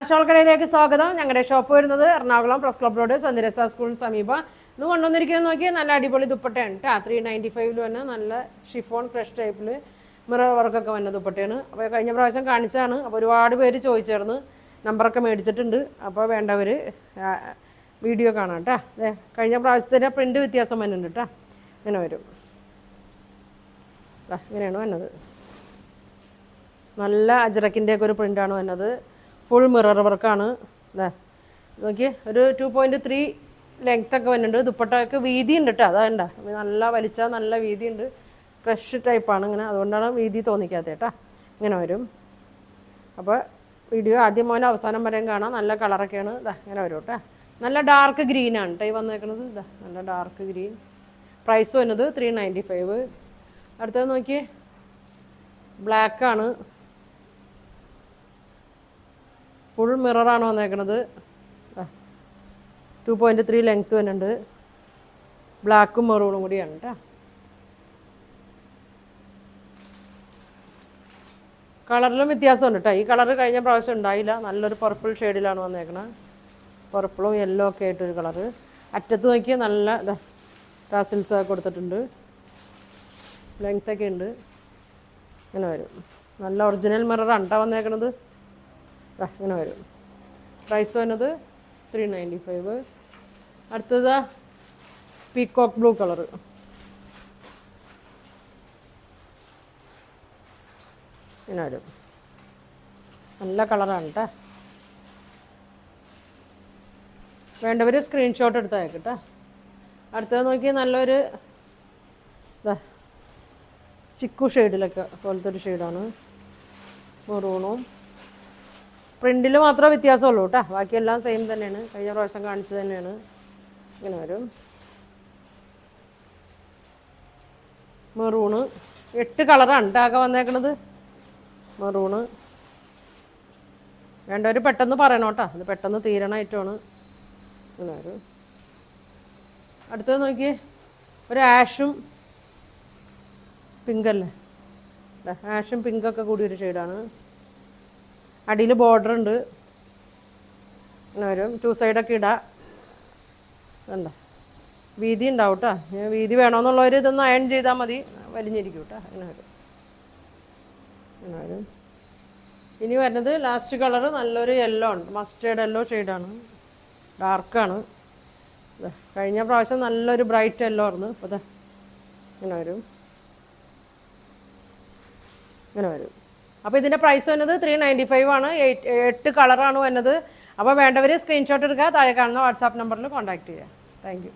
Shawl കടയിലേക്ക് സ്വാഗതം. ഞങ്ങളുടെ ഷോപ്പ് വരുന്നത് എറണാകുളം പ്രസ് ക്ലബ് റോഡ് സന്ദരസ സ്കൂളിന് സമീപം. ഇന്ന് കൊണ്ടുവന്നിരിക്കുന്നത് നോക്കിയാൽ നല്ല അടിപൊളി ദുപ്പട്ടയാണ് കേട്ടോ. 395 തന്നെ നല്ല ഷിഫോൺ ക്രഷ് ടൈപ്പിൽ മിറർ വർക്കൊക്കെ വന്ന ദുപ്പട്ടയാണ്. അപ്പോൾ കഴിഞ്ഞ പ്രാവശ്യം കാണിച്ചാണ്. അപ്പോൾ ഒരുപാട് പേര് ചോദിച്ചായിരുന്നു, നമ്പറൊക്കെ മേടിച്ചിട്ടുണ്ട്. അപ്പോൾ വേണ്ടവർ വീഡിയോ കാണാം കേട്ടോ. കഴിഞ്ഞ പ്രാവശ്യത്തിൻ്റെ പ്രിൻ്റ് വ്യത്യാസം വന്നിട്ടുണ്ട് കേട്ടോ. ഇങ്ങനെ വരും, ഇങ്ങനെയാണ് വന്നത്. നല്ല അജ്രക്കിൻ്റെയൊക്കെ ഒരു പ്രിൻ്റാണ് വന്നത്. ഫുൾ മിറർ വർക്കാണ്. നോക്കി ഒരു 2.3 ലെങ്ത്തൊക്കെ വരുന്നുണ്ട്. ദുപ്പട്ടയൊക്കെ വീതി ഉണ്ട് കേട്ടോ. അതാണ്ട നല്ല വലിച്ചാൽ നല്ല വീതി ഉണ്ട്. ക്രഷ് ടൈപ്പാണ് ഇങ്ങനെ, അതുകൊണ്ടാണ് വീതി തോന്നിക്കാത്തത് കേട്ടോ. ഇങ്ങനെ വരും. അപ്പോൾ വീഡിയോ ആദ്യം മുതൽ അവസാനം വരെയും കാണാം. നല്ല കളറൊക്കെയാണ്. ഇങ്ങനെ വരും കേട്ടോ. നല്ല ഡാർക്ക് ഗ്രീനാണ് കേട്ടോ ഈ വന്നേക്കുന്നത്. നല്ല ഡാർക്ക് ഗ്രീൻ. പ്രൈസ് വന്നത് 395. അടുത്തത് നോക്കി, ബ്ലാക്കാണ്. ഫുൾ മിററാണ് വന്നേക്കണത്. 2.3 ലെങ്ത്ത് വരുന്നുണ്ട്. ബ്ലാക്കും മെറൂണും കൂടിയാണ് കേട്ടോ. കളറിലും വ്യത്യാസമുണ്ട് കേട്ടോ. ഈ കളറ് കഴിഞ്ഞ പ്രാവശ്യം ഉണ്ടായില്ല. നല്ലൊരു പർപ്പിൾ ഷെയ്ഡിലാണ് വന്നേക്കണത്. പർപ്പിളും യെല്ലോ ഒക്കെ ആയിട്ടൊരു കളറ്. അറ്റത്ത് നോക്കിയാൽ നല്ല ടാസിൽസ് കൊടുത്തിട്ടുണ്ട്. ലെങ്ത്തൊക്കെ ഉണ്ട്. ഇങ്ങനെ വരും. നല്ല ഒറിജിനൽ മിററാണ് കേട്ടോ വന്നേക്കണത്. ഇങ്ങനെ വരും. പ്രൈസ് വന്നത് 395. അടുത്തത് പീക്കോക്ക് ബ്ലൂ കളറ്. ഇങ്ങനെ വരും. നല്ല കളറാണ് കേട്ടോ. വേണ്ടവർ സ്ക്രീൻഷോട്ട് എടുത്തയക്കും കേട്ടോ. അടുത്തത് നോക്കി നല്ലൊരു ചിക്കു ഷെയ്ഡിലൊക്കെ പോലത്തെ ഒരു ഷെയ്ഡാണ്. മെറൂണും പ്രിൻറ്റിൽ മാത്രമേ വ്യത്യാസമുള്ളൂ കേട്ടോ. ബാക്കിയെല്ലാം സെയിം തന്നെയാണ്. കഴിഞ്ഞ പ്രാവശ്യം കാണിച്ചത് തന്നെയാണ്. ഇങ്ങനെ വരും. മെറൂണ് 8 കളറാണ് കേട്ടോ ആകെ വന്നേക്കണത്. മെറൂണ് വേണ്ടവർ പെട്ടെന്ന് പറയണം കേട്ടോ. അത് പെട്ടെന്ന് തീരണ ഐറ്റമാണ്. ഇങ്ങനെ വരും. അടുത്തത് നോക്കി, ഒരു ആഷും പിങ്കല്ലേ, ആഷും പിങ്കൊക്കെ കൂടിയൊരു ഷെയ്ഡാണ്. അടിയിൽ ബോർഡർ ഉണ്ട്. ഇങ്ങനെ വരും. 2 സൈഡൊക്കെ ഇടാം. എന്താ വീതി ഉണ്ടാവും കേട്ടോ. വീതി വേണമെന്നുള്ളവർ ഇതൊന്ന് അയൺ ചെയ്താൽ മതി. വലിഞ്ഞിരിക്കും കേട്ടോ. ഇങ്ങനെ വരും. ഇങ്ങനെ വരും. ഇനി വരുന്നത് ലാസ്റ്റ് കളറ് നല്ലൊരു യെല്ലോ ഉണ്ട്. മസ്റ്റേർഡ് യെല്ലോ ഷെയ്ഡാണ്. ഡാർക്കാണ്. കഴിഞ്ഞ പ്രാവശ്യം നല്ലൊരു ബ്രൈറ്റ് യെല്ലോ ആയിരുന്നു. അപ്പോൾ ഇങ്ങനെ വരും. ഇങ്ങനെ വരും. അപ്പോൾ ഇതിൻ്റെ പ്രൈസ് വന്നത് 395 ആണ്. 8 കളറാണ് വന്നത്. അപ്പോൾ വേണ്ടവർ സ്ക്രീൻഷോട്ട് എടുക്കുക. താഴെ കാണുന്ന വാട്സാപ്പ് നമ്പറിൽ കോൺടാക്റ്റ് ചെയ്യുക. Thank you.